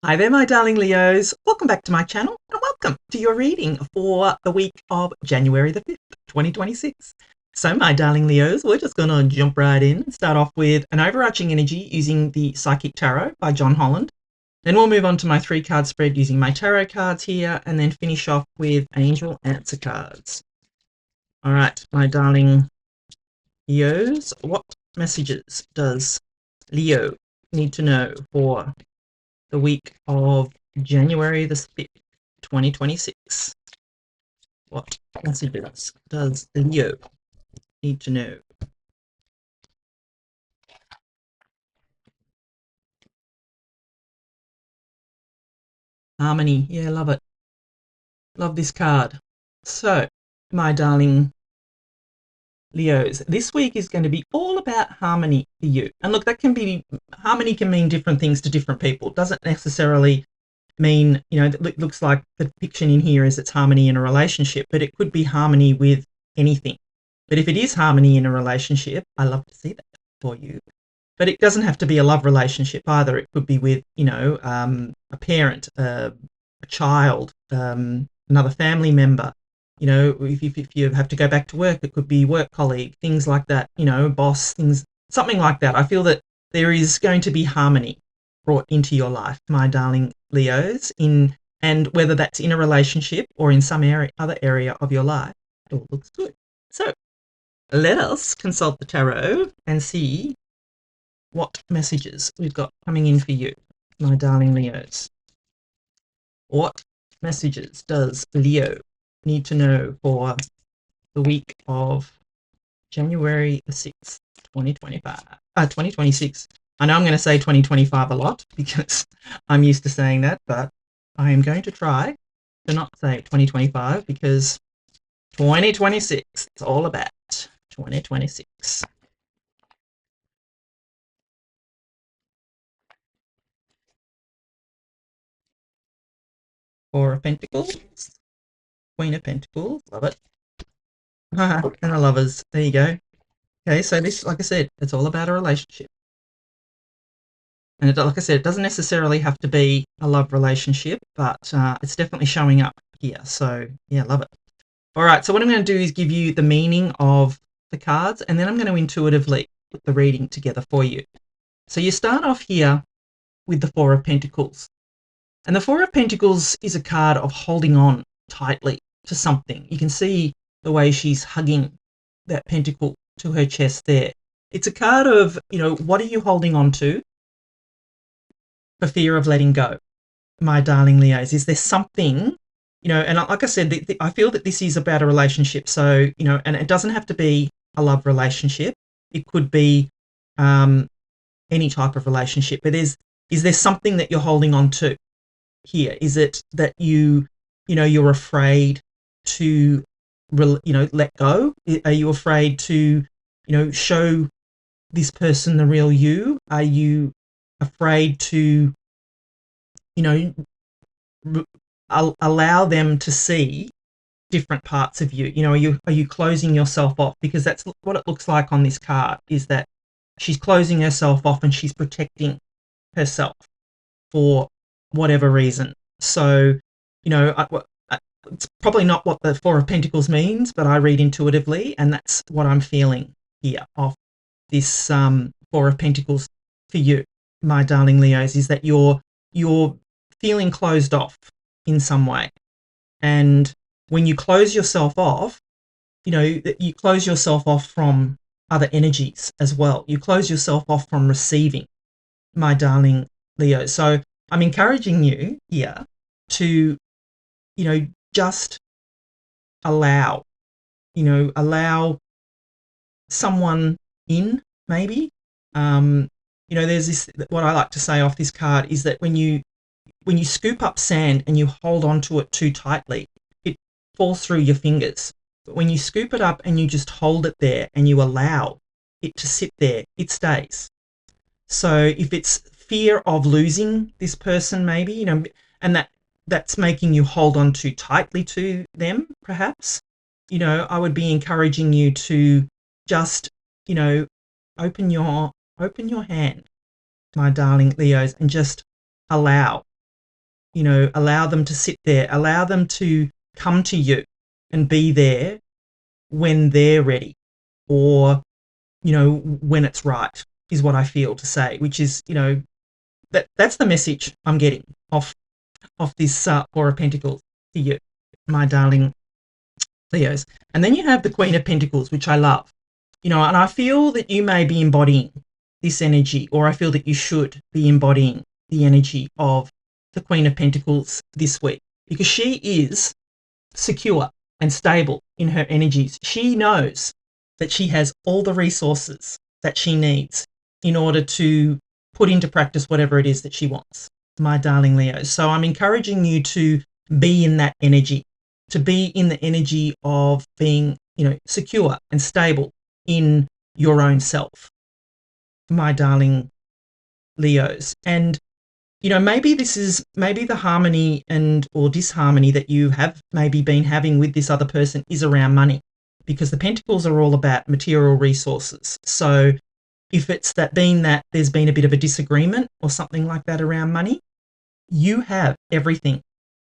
Hi there, my darling Leos. Welcome back to my channel and welcome to your reading for the week of January the 5th, 2026. So, my darling Leos, we're just going to jump right in and start off with an overarching energy using the Psychic Tarot by John Holland. Then we'll move on to my 3-card spread using my tarot cards here and then finish off with angel answer cards. All right, my darling Leos, what messages does Leo need to know for the week of January the 5th, 2026. What messages does Leo need to know? Harmony. Yeah, love it. Love this card. So, my darling Leos, this week is going to be all about harmony for you. And look, harmony can mean different things to different people. It doesn't necessarily mean, it looks like the depiction in here is it's harmony in a relationship, but it could be harmony with anything. But if it is harmony in a relationship, I love to see that for you. But it doesn't have to be a love relationship either. It could be with, a parent, a child, another family member. If you have to go back to work, it could be work colleague, things like that, boss, things, something like that. I feel that there is going to be harmony brought into your life, my darling Leos, and whether that's in a relationship or in some other area of your life, it all looks good. So let us consult the tarot and see what messages we've got coming in for you, my darling Leos. What messages does Leo need to know for the week of January the 6th, 2026. I know I'm going to say 2025 a lot because I'm used to saying that, but I am going to try to not say 2025 because 2026, it's all about 2026. Four of Pentacles, Queen of Pentacles, love it. And the Lovers, there you go. Okay, so this, like I said, it's all about a relationship. And like I said, it doesn't necessarily have to be a love relationship, but it's definitely showing up here. So, yeah, love it. All right, so what I'm going to do is give you the meaning of the cards, and then I'm going to intuitively put the reading together for you. So you start off here with the Four of Pentacles. And the Four of Pentacles is a card of holding on tightly to something. You can see the way she's hugging that pentacle to her chest there. It's a card of, what are you holding on to for fear of letting go, my darling Leos? Is there something, and like I said, I feel that this is about a relationship. So, and it doesn't have to be a love relationship. It could be any type of relationship. But is there something that you're holding on to here? Is it that you're afraid to, let go? Are you afraid to, show this person the real you? Are you afraid to, allow them to see different parts of you? Are you closing yourself off? Because that's what it looks like on this card, is that she's closing herself off and she's protecting herself for whatever reason. So, it's probably not what the Four of Pentacles means, but I read intuitively, and that's what I'm feeling here off this Four of Pentacles for you, my darling Leos, is that you're feeling closed off in some way. And when you close yourself off, you close yourself off from other energies as well. You close yourself off from receiving, my darling Leo. So I'm encouraging you here to, just allow someone in, maybe. There's this, what I like to say off this card is that when you scoop up sand and you hold on to it too tightly, it falls through your fingers. But when you scoop it up and you just hold it there and you allow it to sit there, it stays. So if it's fear of losing this person, maybe, and that's making you hold on too tightly to them, perhaps, I would be encouraging you to just, open your hand, my darling Leos, and just allow allow them to sit there, allow them to come to you and be there when they're ready, or, when it's right, is what I feel to say, which is, that's the message I'm getting off this Four of Pentacles for you, my darling Leos. And then you have the Queen of Pentacles, which I love, and I feel that you may be embodying this energy, or I feel that you should be embodying the energy of the Queen of Pentacles this week, because she is secure and stable in her energies. She knows that she has all the resources that she needs in order to put into practice whatever it is that she wants, my darling Leo. So I'm encouraging you to be in that energy, to be in the energy of being, secure and stable in your own self, my darling Leos. And, maybe the harmony or disharmony that you have maybe been having with this other person is around money, because the Pentacles are all about material resources. So if it's that there's been a bit of a disagreement or something like that around money, you have everything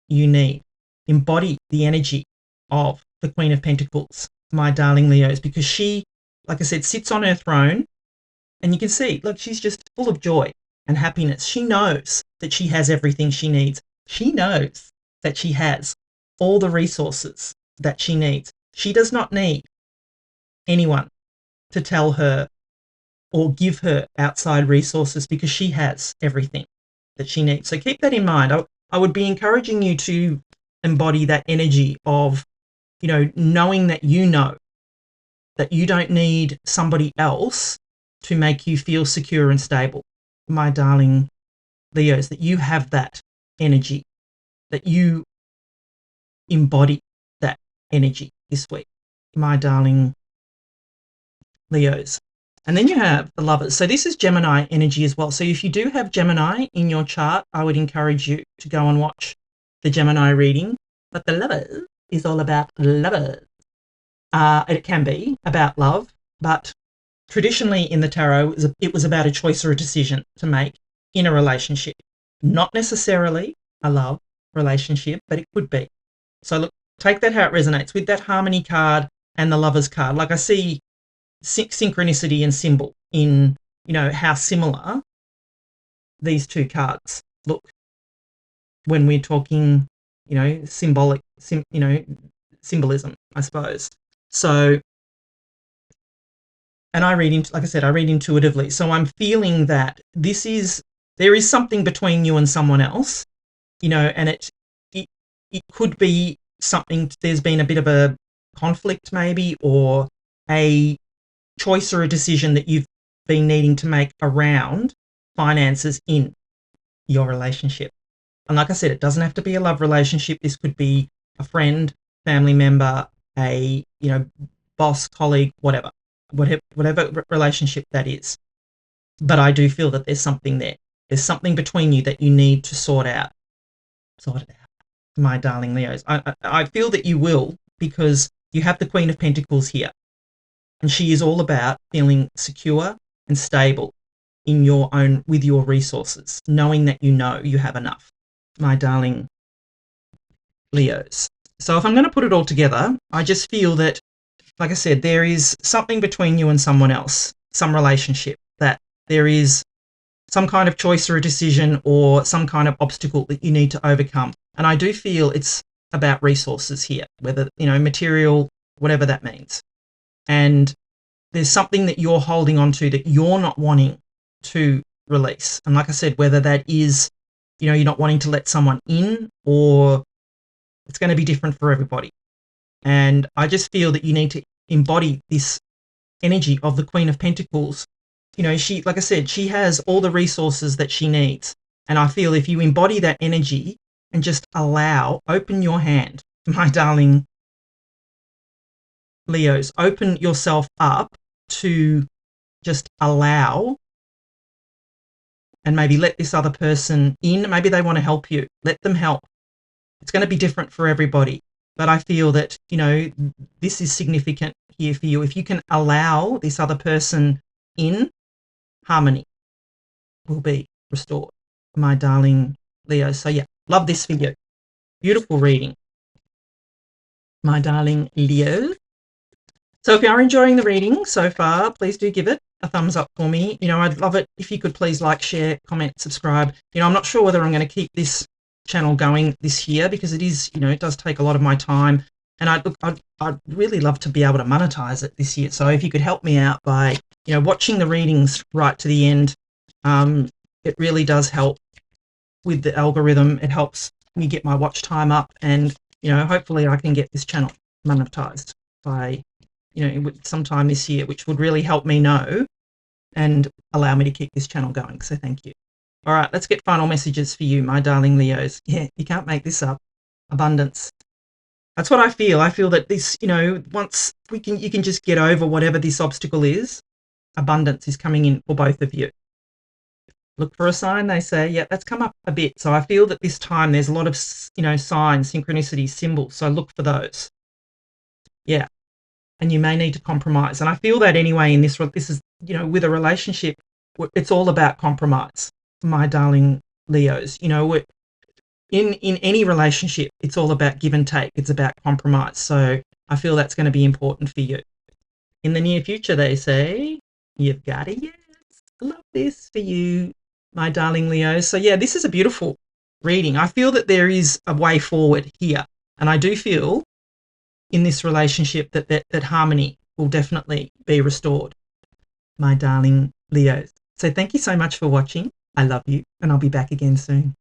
you need. Embody the energy of the Queen of Pentacles, my darling Leos, because she, like I said, sits on her throne, and you can see, look, she's just full of joy and happiness. She knows that she has everything she needs. She knows that she has all the resources that she needs. She does not need anyone to tell her or give her outside resources, because she has everything that she needs. So keep that in mind. I would be encouraging you to embody that energy of, knowing that that you don't need somebody else to make you feel secure and stable, my darling Leos, that you have that energy, that you embody that energy this week, my darling Leos. And then you have the Lovers. So this is Gemini energy as well. So if you do have Gemini in your chart, I would encourage you to go and watch the Gemini reading. But the Lovers is all about lovers. It can be about love, but traditionally in the tarot, it was about a choice or a decision to make in a relationship. Not necessarily a love relationship, but it could be. So look, take that how it resonates with that Harmony card and the Lovers card. Like I see synchronicity and symbol in, how similar these two cards look when we're talking, symbolism, I suppose. So, and I read intuitively. So I'm feeling that there is something between you and someone else, and it could be something, there's been a bit of a conflict maybe, or a choice or a decision that you've been needing to make around finances in your relationship. And like I said, it doesn't have to be a love relationship. This could be a friend, family member, a, boss, colleague, whatever relationship that is. But I do feel that there's something there. There's something between you that you need to sort it out, my darling Leos. I feel that you will, because you have the Queen of Pentacles here, and she is all about feeling secure and stable with your resources, knowing that you have enough, my darling Leos. So if I'm going to put it all together, I just feel that, like I said, there is something between you and someone else, some relationship, that there is some kind of choice or a decision or some kind of obstacle that you need to overcome. And I do feel it's about resources here, whether, material, whatever that means. And there's something that you're holding on to that you're not wanting to release. And like I said, whether that is, you're not wanting to let someone in, or it's going to be different for everybody. And I just feel that you need to embody this energy of the Queen of Pentacles. She, like I said, she has all the resources that she needs. And I feel if you embody that energy and just open your hand, my darling Leos, open yourself up to just allow, and maybe let this other person in. Maybe they want to help you. Let them help. It's going to be different for everybody. But I feel that, this is significant here for you. If you can allow this other person in, harmony will be restored, my darling Leo. So yeah, Love this for you. Beautiful reading, my darling Leo. So if you are enjoying the reading so far, please do give it a thumbs up for me. You know, I'd love it if you could please like, share, comment, subscribe. You know, I'm not sure whether I'm going to keep this channel going this year because it is, you know, it does take a lot of my time. And I'd really love to be able to monetize it this year. So if you could help me out by, you know, watching the readings right to the end, it really does help with the algorithm. It helps me get my watch time up, and, you know, hopefully I can get this channel monetized by, you know, sometime this year, which would really help me know and allow me to keep this channel going. So thank you. All right, let's get final messages for you, my darling Leos. Yeah, you can't make this up. Abundance. That's what I feel. I feel that this, you know, once you can just get over whatever this obstacle is, abundance is coming in for both of you. Look for a sign, they say. Yeah, that's come up a bit. So I feel that this time there's a lot of, you know, signs, synchronicities, symbols. So look for those. Yeah. And you may need to compromise. And I feel that anyway in this is, you know, with a relationship, it's all about compromise, my darling Leos. You know, in any relationship, it's all about give and take. It's about compromise. So I feel that's going to be important for you. In the near future, they say, you've got it. Yes, I love this for you, my darling Leos. So yeah, this is a beautiful reading. I feel that there is a way forward here. And I do feel in this relationship that harmony will definitely be restored, my darling Leos. So thank you so much for watching. I love you, and I'll be back again soon.